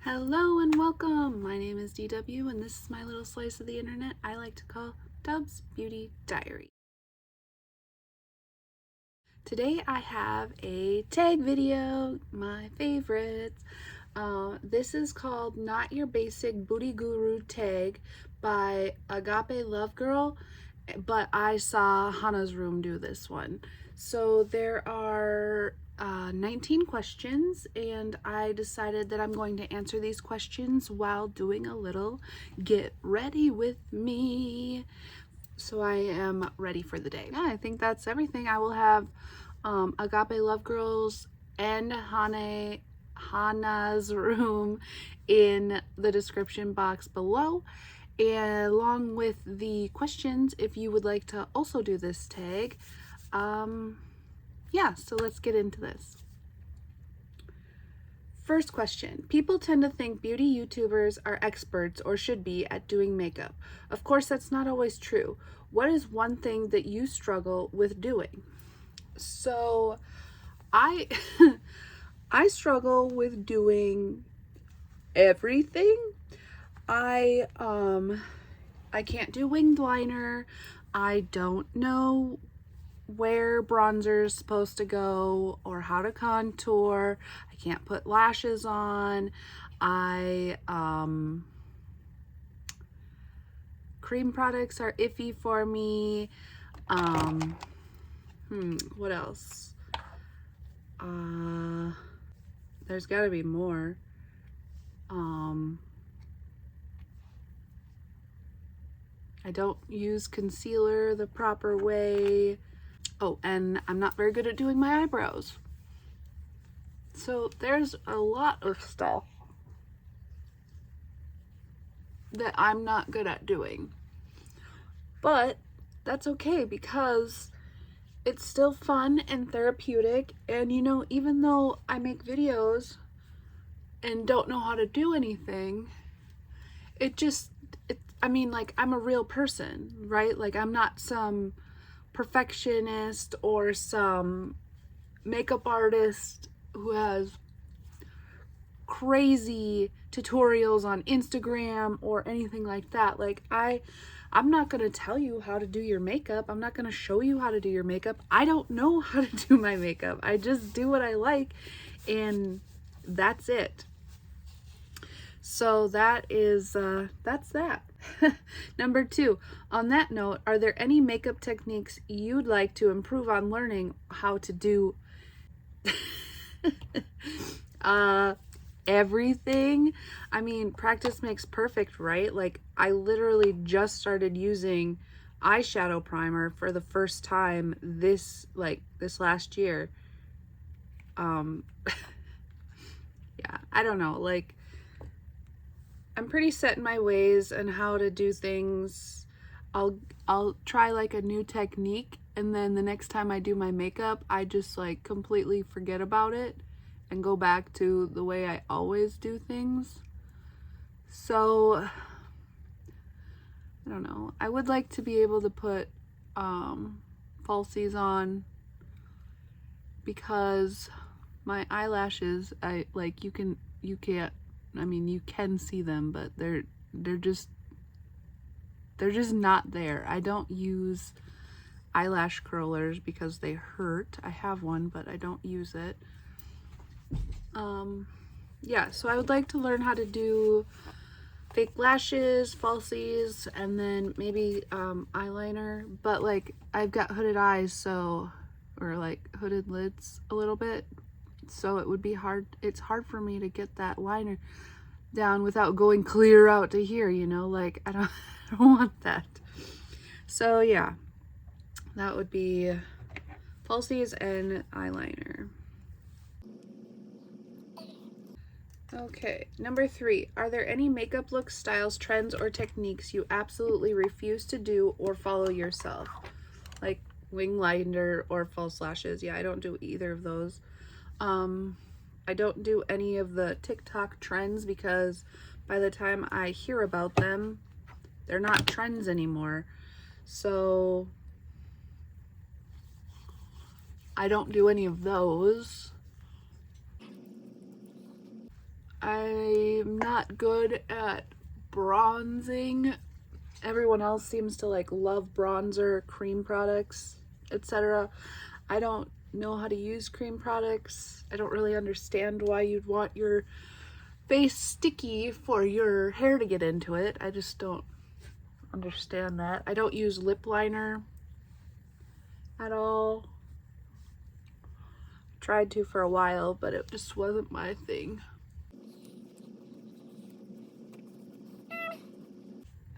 Hello and welcome! My name is DW and this is my little slice of the internet I like to call Dub's Beauty Diary. Today I have a tag video, my favorites. This is called Not Your Basic Booty Guru Tag by Agape Love Girl, but I saw Hannah's Room do this one. So there are 19 questions, and I decided that I'm going to answer these questions while doing a little get ready with me. So I am ready for the day. Yeah, I think that's everything. I will have Agape Love Girls and Hannah's Room in the description box below, and along with the questions if you would like to also do this tag. Yeah, so let's get into this. First question. People tend to think beauty YouTubers are experts, or should be, at doing makeup. Of course, that's not always true. What is one thing that you struggle with doing? So, I struggle with doing everything. I can't do winged liner. I don't know where bronzer is supposed to go or how to contour. I can't put lashes on. Cream products are iffy for me. What else? There's got to be more. I don't use concealer the proper way. Oh, and I'm not very good at doing my eyebrows. So there's a lot of stuff that I'm not good at doing. But that's okay, because it's still fun and therapeutic. And you know, even though I make videos and don't know how to do anything, I mean, like, I'm a real person, right? Like, I'm not some perfectionist or some makeup artist who has crazy tutorials on Instagram or anything like that. Like, I'm not going to tell you how to do your makeup. I'm not going to show you how to do your makeup. I don't know how to do my makeup. I just do what I like, and that's it. So that is, that's that. Number 2, on that note, are there any makeup techniques you'd like to improve on learning how to do? Everything. I mean, practice makes perfect, right? Like, I literally just started using eyeshadow primer for the first time this last year. Yeah, I don't know, like, I'm pretty set in my ways and how to do things. I'll try like a new technique, and then the next time I do my makeup, I just like completely forget about it and go back to the way I always do things. So I don't know. I would like to be able to put falsies on, because my eyelashes, you can't, I mean, you can see them, but they're just not there. I don't use eyelash curlers because they hurt. I have one, but I don't use it. Yeah, so I would like to learn how to do fake lashes, falsies, and then maybe eyeliner. But like, I've got hooded eyes, so, or like hooded lids a little bit, so it would be hard. It's hard for me to get that liner down without going clear out to here, you know, like I don't want that. So yeah, that would be falsies and eyeliner. Okay, number 3, are there any makeup looks, styles, trends, or techniques you absolutely refuse to do or follow yourself? Like wing liner or false lashes. Yeah, I don't do either of those. I don't do any of the TikTok trends, because by the time I hear about them, they're not trends anymore. So I don't do any of those. I'm not good at bronzing. Everyone else seems to like love bronzer, cream products, etc. I don't know how to use cream products. I don't really understand why you'd want your face sticky for your hair to get into it. I just don't understand that. I don't use lip liner at all. Tried to for a while, but it just wasn't my thing.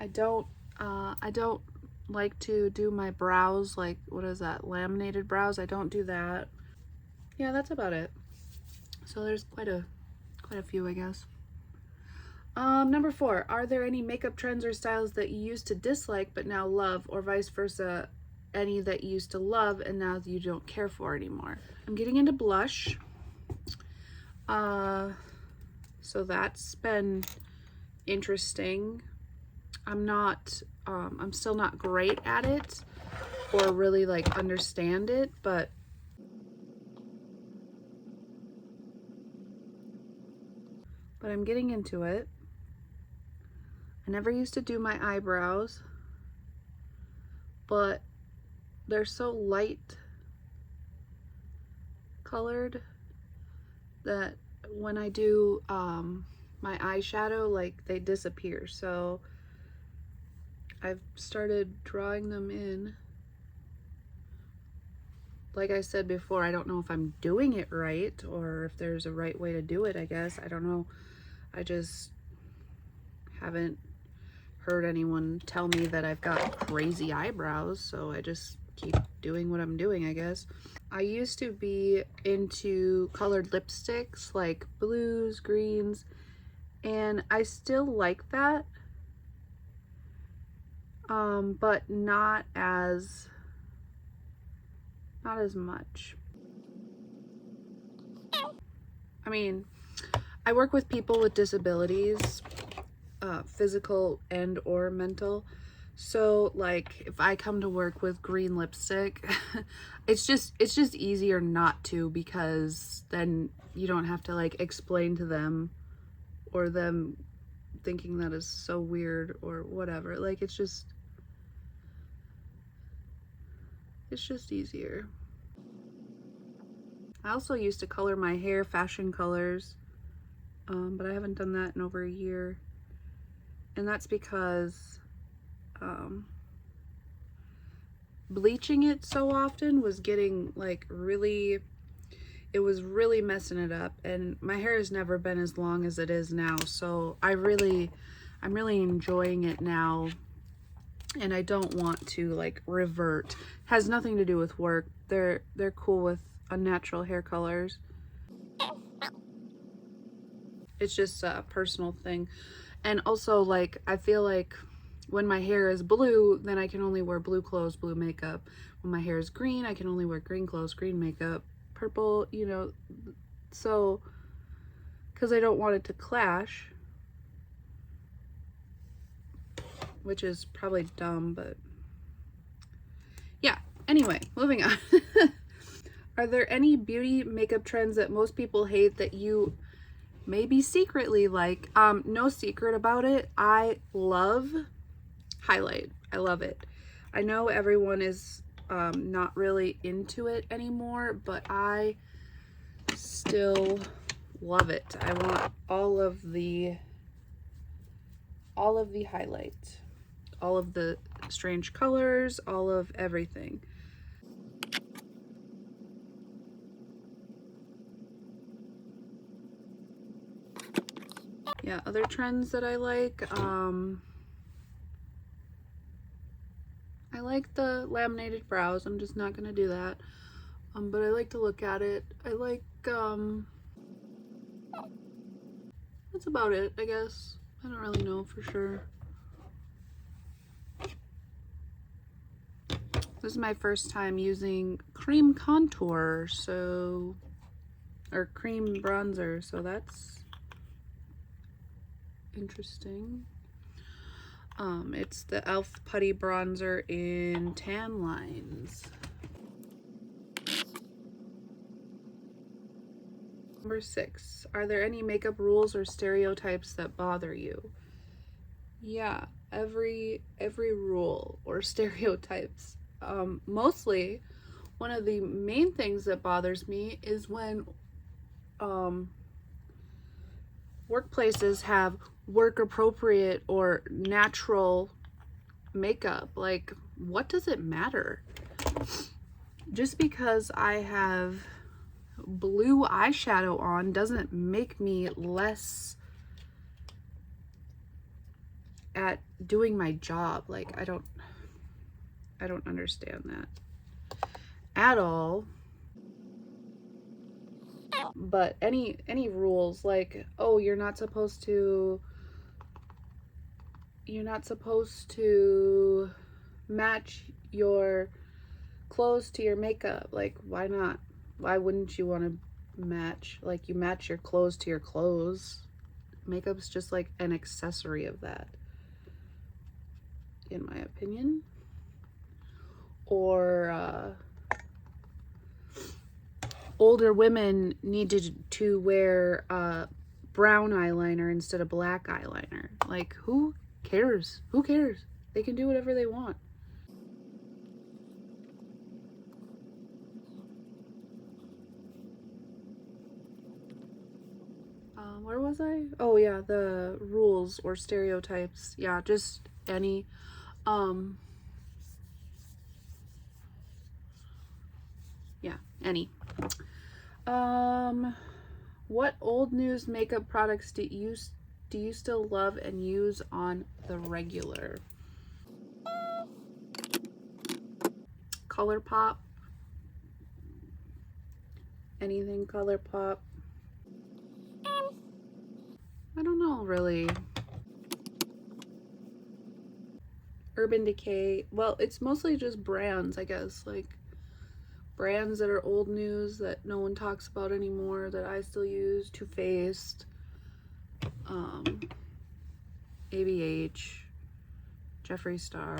I don't like to do my brows, like, what is that, laminated brows? I don't do that. Yeah, that's about it. So there's quite a few, I guess. Number 4, are there any makeup trends or styles that you used to dislike but now love, or vice versa, any that you used to love and now you don't care for anymore? I'm getting into blush. So that's been interesting. I'm still not great at it or really like understand it, but I'm getting into it. I never used to do my eyebrows, but they're so light colored that when I do my eyeshadow, like, they disappear. So I've started drawing them in. Like I said before, I don't know if I'm doing it right or if there's a right way to do it, I guess. I don't know. I just haven't heard anyone tell me that I've got crazy eyebrows, so I just keep doing what I'm doing, I guess. I used to be into colored lipsticks, like blues, greens, and I still like that, but not as much. I mean, I work with people with disabilities, physical and or mental. So like if I come to work with green lipstick, it's just easier not to, because then you don't have to like explain to them or them thinking that is so weird or whatever. Like it's just easier. I also used to color my hair fashion colors, but I haven't done that in over a year. And that's because bleaching it so often was getting like really, it was really messing it up. And my hair has never been as long as it is now. So I'm really enjoying it now. And I don't want to like revert. Has nothing to do with work. They're cool with unnatural hair colors. It's just a personal thing. And also, like, I feel like when my hair is blue, then I can only wear blue clothes, blue makeup. When my hair is green, I can only wear green clothes, green makeup. Purple, you know, so, because I don't want it to clash, which is probably dumb, but yeah. Anyway, moving on. Are there any beauty makeup trends that most people hate that you maybe secretly like? No secret about it. I love highlight. I love it. I know everyone is not really into it anymore, but I still love it. I want all of the highlight, all of the strange colors, all of everything. Yeah, other trends that I like the laminated brows. I'm just not gonna do that. But I like to look at it. I like that's about it, I guess. I don't really know for sure. This is my first time using cream contour, or cream bronzer, so that's interesting. It's the e.l.f. Putty Bronzer in Tan Lines. Number 6, are there any makeup rules or stereotypes that bother you? Yeah, every rule or stereotypes. Mostly, one of the main things that bothers me is when workplaces have work appropriate or natural makeup. Like, what does it matter? Just because I have blue eyeshadow on doesn't make me less at doing my job. Like, I don't understand that at all. But any rules, like, oh, you're not supposed to match your clothes to your makeup. Like, why not? Why wouldn't you want to match? Like, you match your clothes to your clothes. Makeup's just like an accessory of that, in my opinion. Or older women needed to wear brown eyeliner instead of black eyeliner. Like, who cares? Who cares? They can do whatever they want. Where was I? Oh yeah, the rules or stereotypes. Yeah, just any. Yeah, any. What old news makeup products do you still love and use on the regular? ColourPop. Anything ColourPop. I don't know, really. Urban Decay. Well, it's mostly just brands, I guess. Like, brands that are old news that no one talks about anymore that I still use. Too Faced. ABH. Jeffree Star.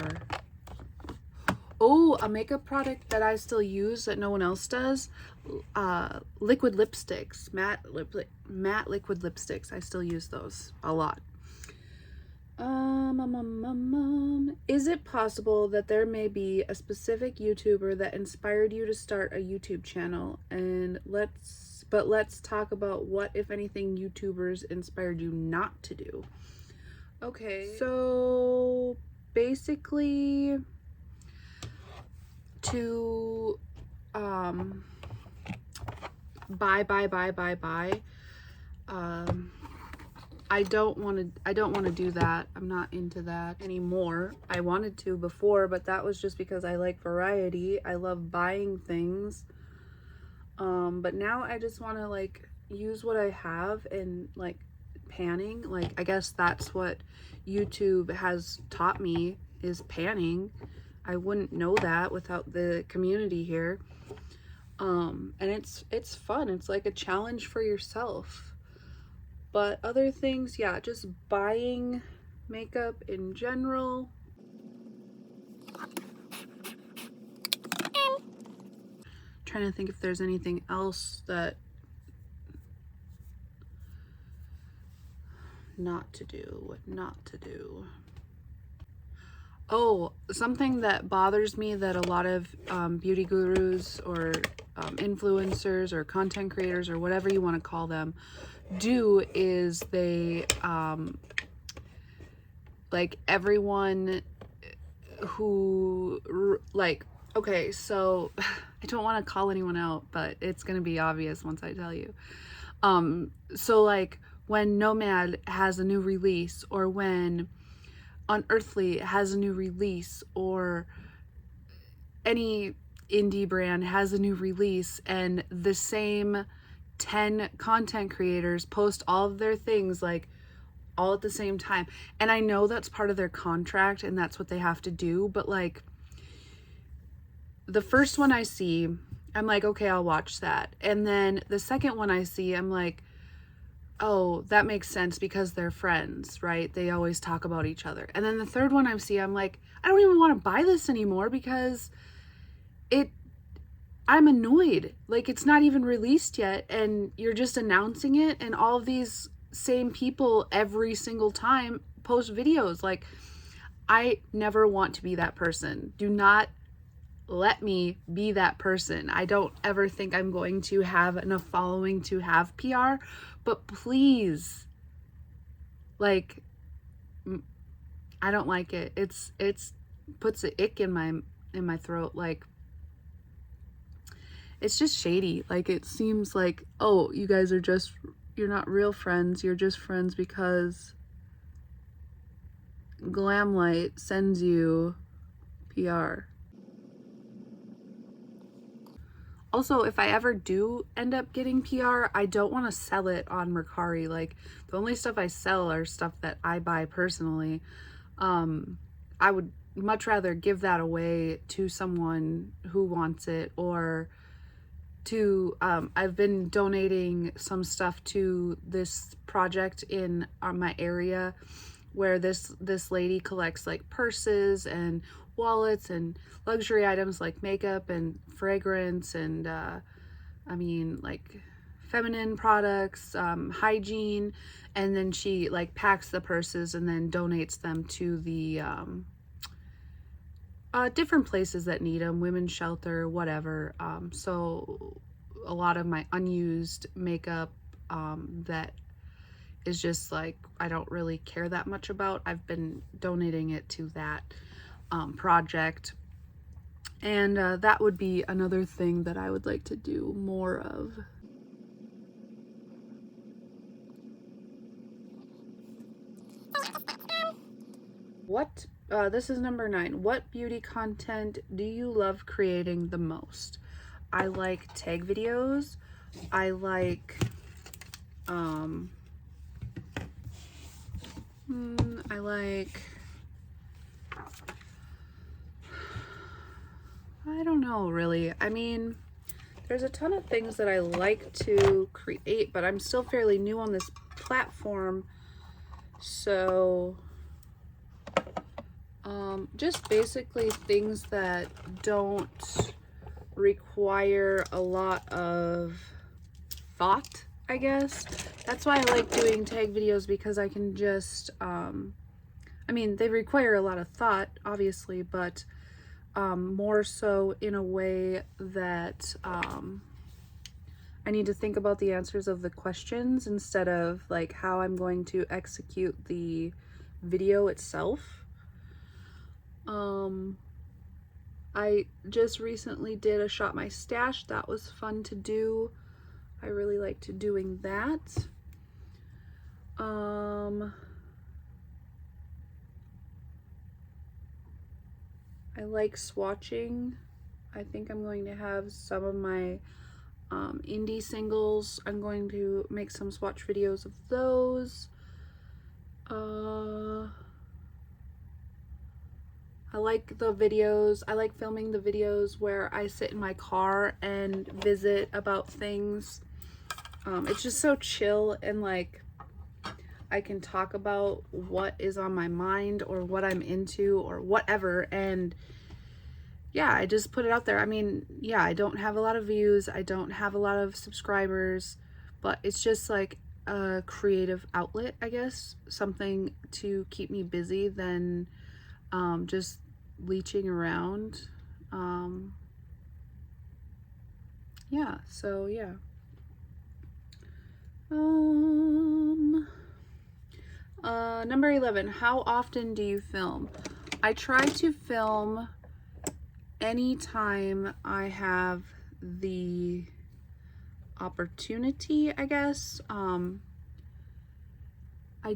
Oh, a makeup product that I still use that no one else does. Liquid lipsticks. Matte liquid lipsticks. I still use those a lot. Is it possible that there may be a specific YouTuber that inspired you to start a YouTube channel? And let's talk about what, if anything, YouTubers inspired you not to do. Okay, so basically to buy. I don't want to do that. I'm not into that anymore. I wanted to before, but that was just because I like variety. I love buying things. But now I just want to like use what I have and like panning. Like, I guess that's what YouTube has taught me, is panning. I wouldn't know that without the community here. And it's fun. It's like a challenge for yourself. But other things, yeah, just buying makeup in general. Trying to think if there's anything else that not to do. Oh, something that bothers me that a lot of beauty gurus or influencers or content creators or whatever you want to call them do is they like, everyone who, like, okay, so I don't want to call anyone out, but it's gonna be obvious once I tell you. So like when Nomad has a new release, or when Unearthly has a new release, or any indie brand has a new release, and the same 10 content creators post all of their things like all at the same time. And I know that's part of their contract and that's what they have to do, but like, the first one I see, I'm like, okay, I'll watch that. And then the second one I see, I'm like, oh, that makes sense because they're friends, right? They always talk about each other. And then the third one I see, I'm like, I don't even want to buy this anymore because I'm annoyed. Like, it's not even released yet, and you're just announcing it, and all of these same people every single time post videos. Like, I never want to be that person. Do not let me be that person. I don't ever think I'm going to have enough following to have PR, but please, like, I don't like it. It's puts an ick in my throat. Like, it's just shady. Like, it seems like, oh, you guys are just, you're not real friends. You're just friends because Glamlight sends you PR. Also, if I ever do end up getting PR, I don't want to sell it on Mercari. Like, the only stuff I sell are stuff that I buy personally. I would much rather give that away to someone who wants it, or to I've been donating some stuff to this project in my area, where this lady collects like purses and wallets and luxury items like makeup and fragrance and I mean, like, feminine products, hygiene, and then she like packs the purses and then donates them to the different places that need them, women's shelter, whatever. So a lot of my unused makeup that is just like, I don't really care that much about, I've been donating it to that project. And that would be another thing that I would like to do more of. What, this is number 9. What beauty content do you love creating the most? I like tag videos. I like, I don't know, really. I mean, there's a ton of things that I like to create, but I'm still fairly new on this platform. So, just basically things that don't require a lot of thought, I guess. That's why I like doing tag videos, because I can just, I mean, they require a lot of thought, obviously, but more so in a way that I need to think about the answers of the questions instead of like how I'm going to execute the video itself. I just recently did a Shop My Stash. That was fun to do. I really liked doing that. I like swatching. I think I'm going to have some of my indie singles. I'm going to make some swatch videos of those. I like the videos. I like filming the videos where I sit in my car and visit about things. It's just so chill, and like I can talk about what is on my mind or what I'm into or whatever, and yeah, I just put it out there. I mean, yeah, I don't have a lot of views, I don't have a lot of subscribers, but it's just like a creative outlet, I guess, something to keep me busy than just leeching around. Yeah, so yeah. Number 11, how often do you film? I try to film anytime I have the opportunity, I guess. I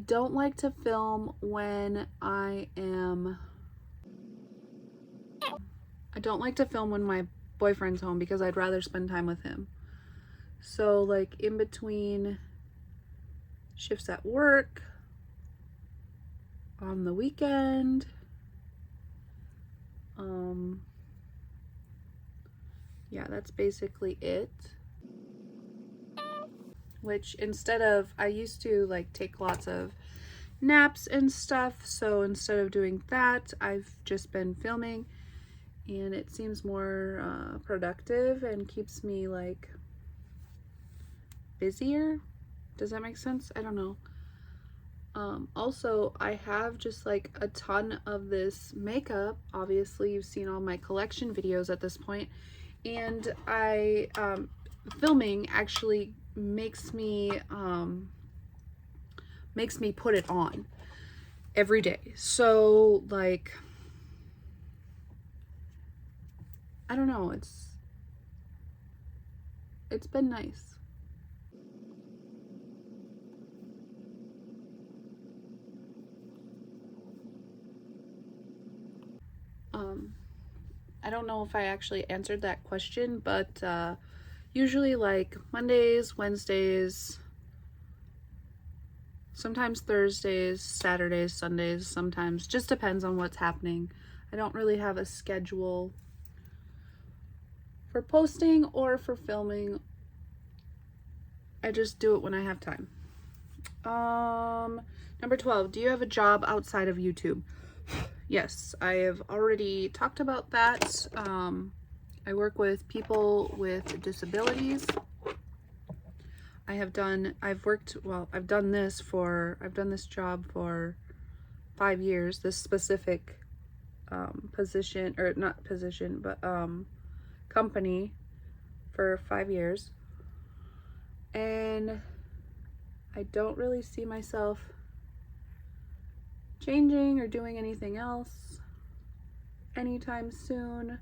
don't like to film when I don't like to film when my boyfriend's home, because I'd rather spend time with him. So like in between shifts at work, on the weekend, yeah, that's basically it. Which instead of, I used to like take lots of naps and stuff, so instead of doing that, I've just been filming. and it seems more productive and keeps me like busier. Does that make sense? I don't know. Also, I have just like a ton of this makeup. Obviously, you've seen all my collection videos at this point, and filming actually makes me put it on every day. So like, I don't know, it's been nice. I don't know if I actually answered that question, but usually like Mondays, Wednesdays, sometimes Thursdays, Saturdays, Sundays, sometimes. Just depends on what's happening. I don't really have a schedule for posting or for filming. I just do it when I have time. Number 12, do you have a job outside of YouTube? Yes, I have already talked about that. I work with people with disabilities. I've done this job for 5 years, this specific position, or not position, but company for 5 years. And I don't really see myself changing or doing anything else anytime soon.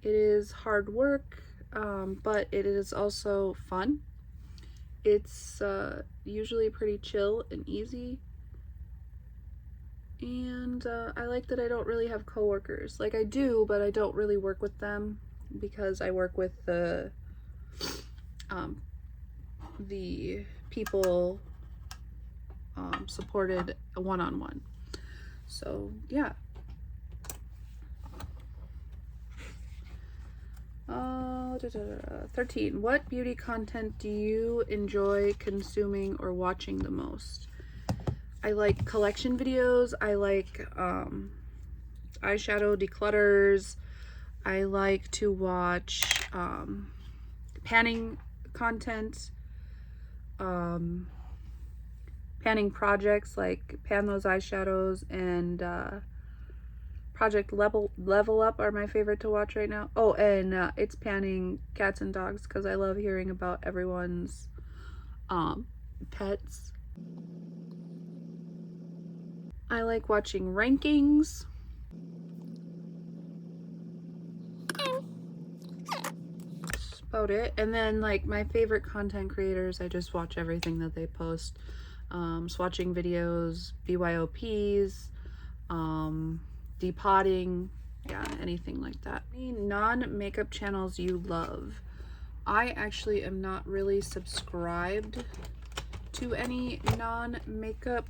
It is hard work, but it is also fun. It's usually pretty chill and easy, and I like that I don't really have coworkers. Like, I do, but I don't really work with them because I work with the people supported one-on-one. So yeah. 13. What beauty content do you enjoy consuming or watching the most? I like collection videos. I like eyeshadow declutters. I like to watch panning content, panning projects, like pan those eyeshadows, and Project Level Up are my favorite to watch right now. Oh, and it's panning cats and dogs because I love hearing about everyone's pets. I like watching rankings. That's about it. And then like my favorite content creators, I just watch everything that they post. Swatching videos, BYOPs, depotting, yeah, anything like that. Any non-makeup channels you love? I actually am not really subscribed to any non-makeup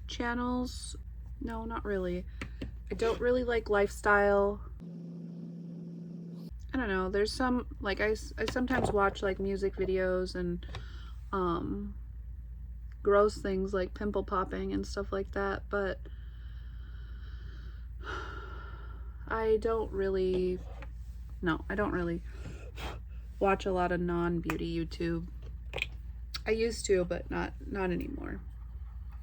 channels. No, not really. I don't really like lifestyle. I don't know, there's some, like, I sometimes watch like music videos and gross things like pimple popping and stuff like that, but I don't really watch a lot of non-beauty YouTube. I used to, but not anymore.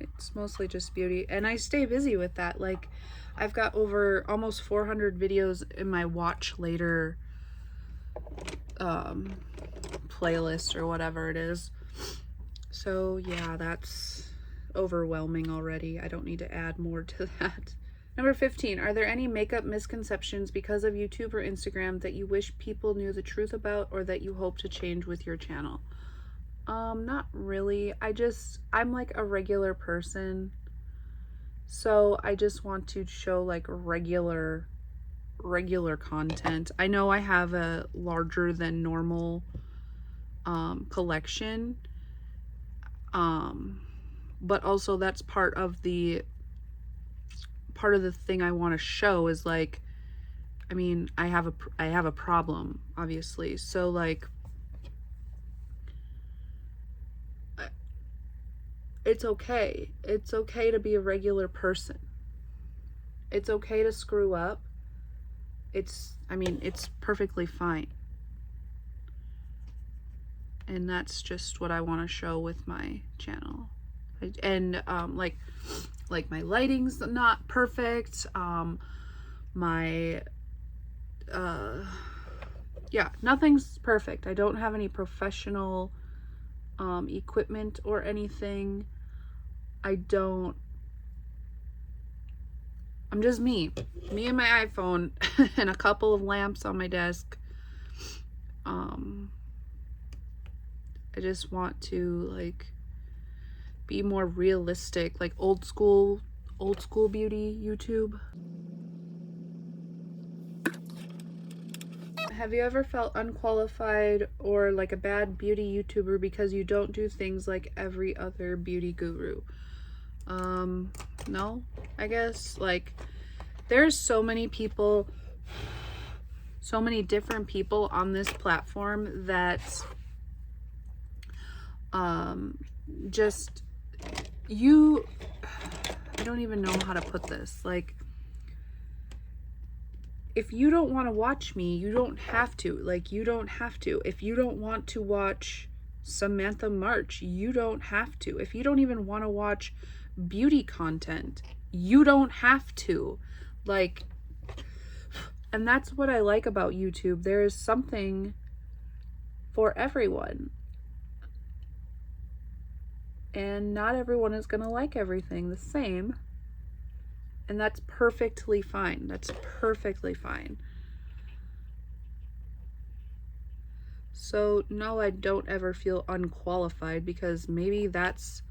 It's mostly just beauty, and I stay busy with that. Like, I've got over almost 400 videos in my watch later playlist or whatever it is. So yeah, that's overwhelming already. I don't need to add more to that. Number 15, are there any makeup misconceptions because of YouTube or Instagram that you wish people knew the truth about or that you hope to change with your channel? Not really. I'm like a regular person, so I just want to show like regular content. I know I have a larger than normal collection, but also that's part of the thing I want to show is like, I mean, I have a problem, obviously, so like it's okay to be a regular person. It's okay to screw up. I mean, it's perfectly fine. And that's just what I want to show with my channel. And like my lighting's not perfect. My yeah, nothing's perfect. I don't have any professional equipment or anything. I'm just me and my iPhone and a couple of lamps on my desk. I just want to like be more realistic, like old school beauty YouTube. Have you ever felt unqualified or like a bad beauty YouTuber because you don't do things like every other beauty guru? No, I guess. Like, there's so many people, so many different people on this platform that just I don't even know how to put this. Like, if you don't want to watch me, you don't have to. Like, you don't have to. If you don't want to watch Samantha March, you don't have to. If you don't even want to watch beauty content, you don't have to. Like, and that's what I like about YouTube. There is something for everyone. And not everyone is going to like everything the same. And that's perfectly fine. That's perfectly fine. So no, I don't ever feel unqualified because maybe that's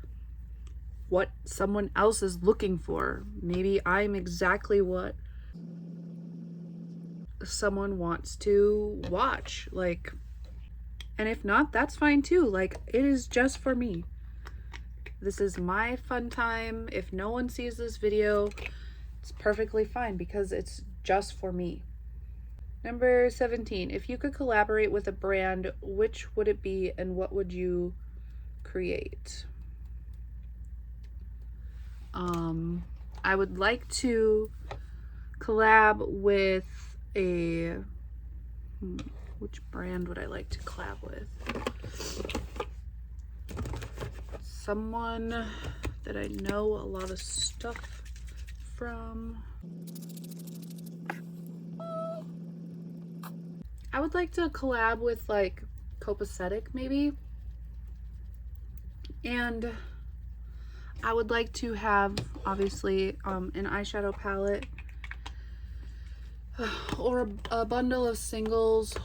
what someone else is looking for. Maybe I'm exactly what someone wants to watch. Like, and if not, that's fine too. Like, it is just for me. This is my fun time. If no one sees this video, it's perfectly fine because it's just for me. Number 17, if you could collaborate with a brand, which would it be and what would you create? I would like to collab with a, which brand would I like to collab with? Someone that I know a lot of stuff from. I would like to collab with like Copacetic maybe. And I would like to have obviously an eyeshadow palette or a bundle of singles.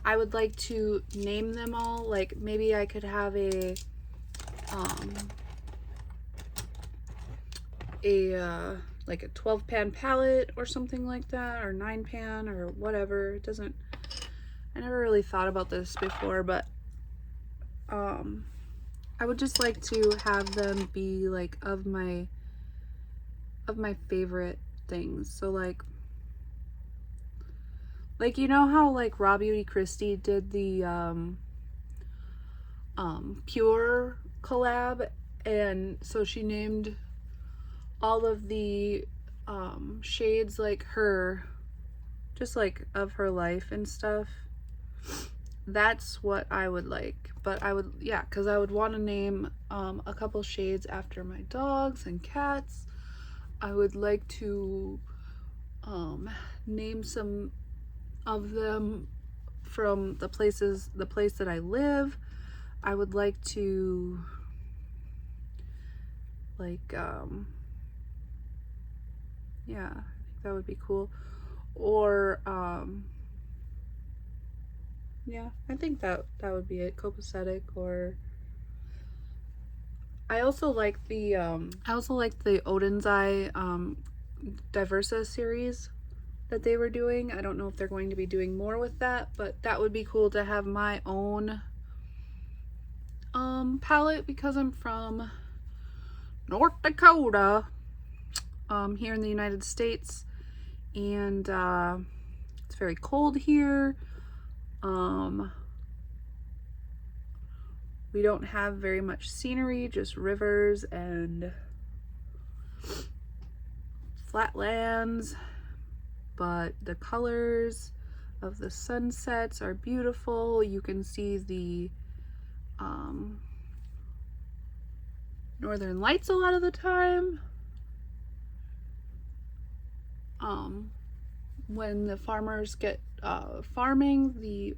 I would like to name them all. Like, maybe I could have a like a 12-pan palette or something like that, or 9-pan or whatever. It doesn't, I never really thought about this before, but I would just like to have them be like of my favorite things. So like you know how like Raw Beauty Christie did the Pure collab, and so she named all of the shades like her, just like of her life and stuff. That's what I would like. But I would, yeah, because I would want to name a couple shades after my dogs and cats. I would like to name some of them from the place that I live. I would like to like yeah, I think that would be cool. Or yeah, I think that would be it. Copacetic. Or I also like the Odin's Eye Diversa series that they were doing. I don't know if they're going to be doing more with that, but that would be cool to have my own palette, because I'm from North Dakota, here in the United States, and it's very cold here. We don't have very much scenery, just rivers and flatlands, but the colors of the sunsets are beautiful. You can see the northern lights a lot of the time. When the farmers get farming, the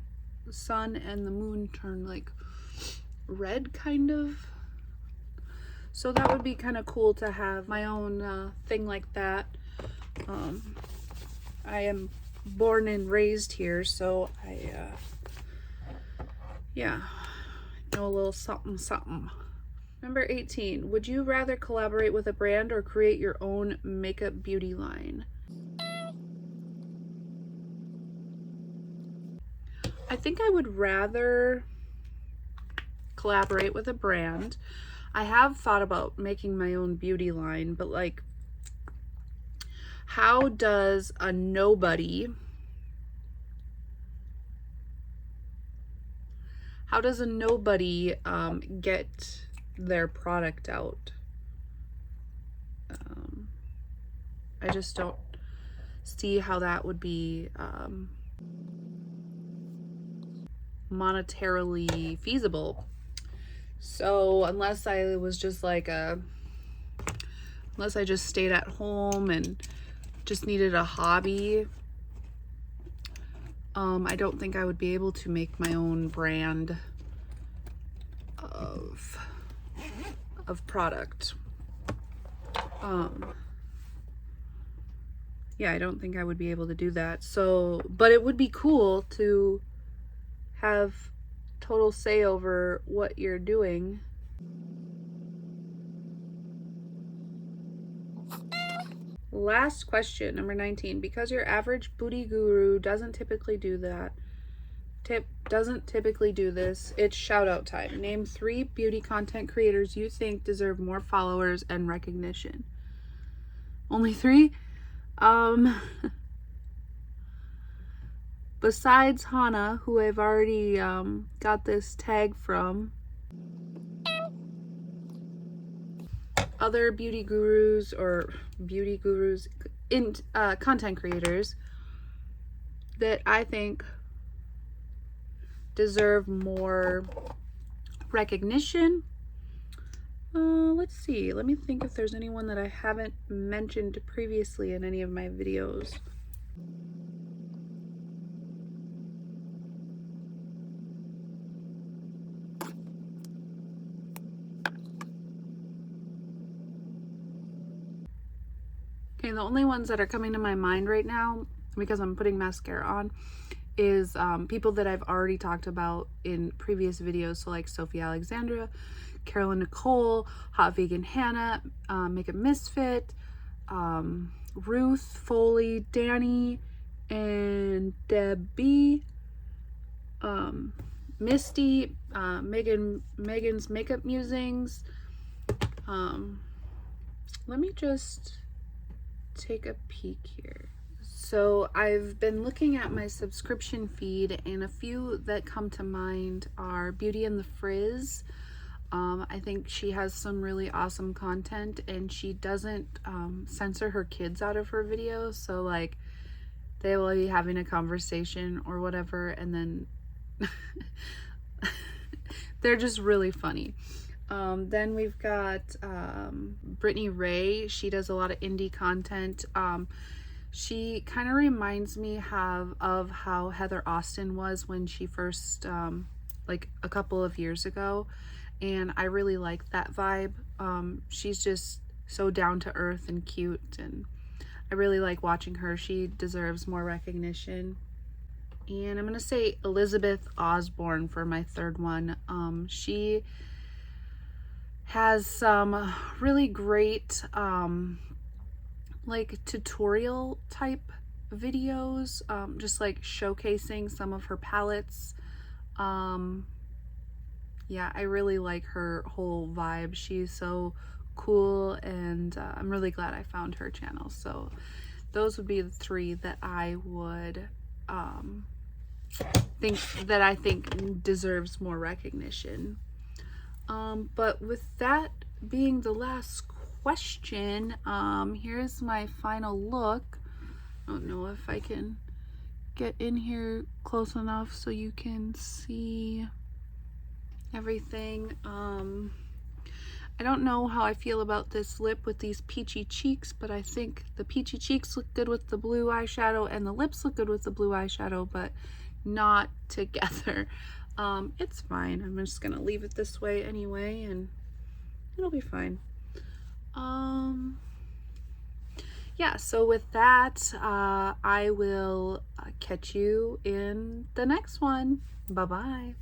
sun and the moon turn like red, kind of. So that would be kind of cool to have my own thing like that. I am born and raised here, so I yeah, know a little something something. Number 18, would you rather collaborate with a brand or create your own makeup beauty line? I think I would rather collaborate with a brand. I have thought about making my own beauty line, but like, how does a nobody get their product out? I just don't see how that would be monetarily feasible. So unless I was just like unless I just stayed at home and just needed a hobby, I don't think I would be able to make my own brand of product. Yeah, I don't think I would be able to do that. So, but it would be cool to have total say over what you're doing. Last question, number 19. Because your average booty guru doesn't typically do this, it's shout out time. Name 3 beauty content creators you think deserve more followers and recognition. Only 3? Besides Hannah, who I've already got this tag from, other beauty gurus in content creators that I think deserve more recognition. Let's see. Let me think if there's anyone that I haven't mentioned previously in any of my videos. Okay, the only ones that are coming to my mind right now, because I'm putting mascara on, is people that I've already talked about in previous videos. So like Sophie Alexandra, Carolyn Nicole, Hot Vegan Hannah, Makeup Misfit, Ruth Foley, Danny, and Debbie, Misty, Megan's Makeup Musings. Let me just take a peek here. So I've been looking at my subscription feed, and a few that come to mind are Beauty and the Frizz. I think she has some really awesome content, and she doesn't censor her kids out of her videos. So like, they will be having a conversation or whatever, and then they're just really funny. Then we've got Brittany Ray. She does a lot of indie content. She kind of reminds me of how Heather Austin was when she first, like a couple of years ago. And I really like that vibe. She's just so down to earth and cute, and I really like watching her. She deserves more recognition. And I'm gonna say Elizabeth Osborne for my third one. She has some really great like tutorial type videos, just like showcasing some of her palettes. Yeah, I really like her whole vibe. She's so cool, and I'm really glad I found her channel. So those would be the 3 that I would I think deserves more recognition. But with that being the last question. Here's my final look. I don't know if I can get in here close enough so you can see everything. I don't know how I feel about this lip with these peachy cheeks, but I think the peachy cheeks look good with the blue eyeshadow and the lips look good with the blue eyeshadow, but not together. It's fine. I'm just gonna leave it this way anyway, and it'll be fine. Yeah, so with that, I will catch you in the next one. Bye-bye.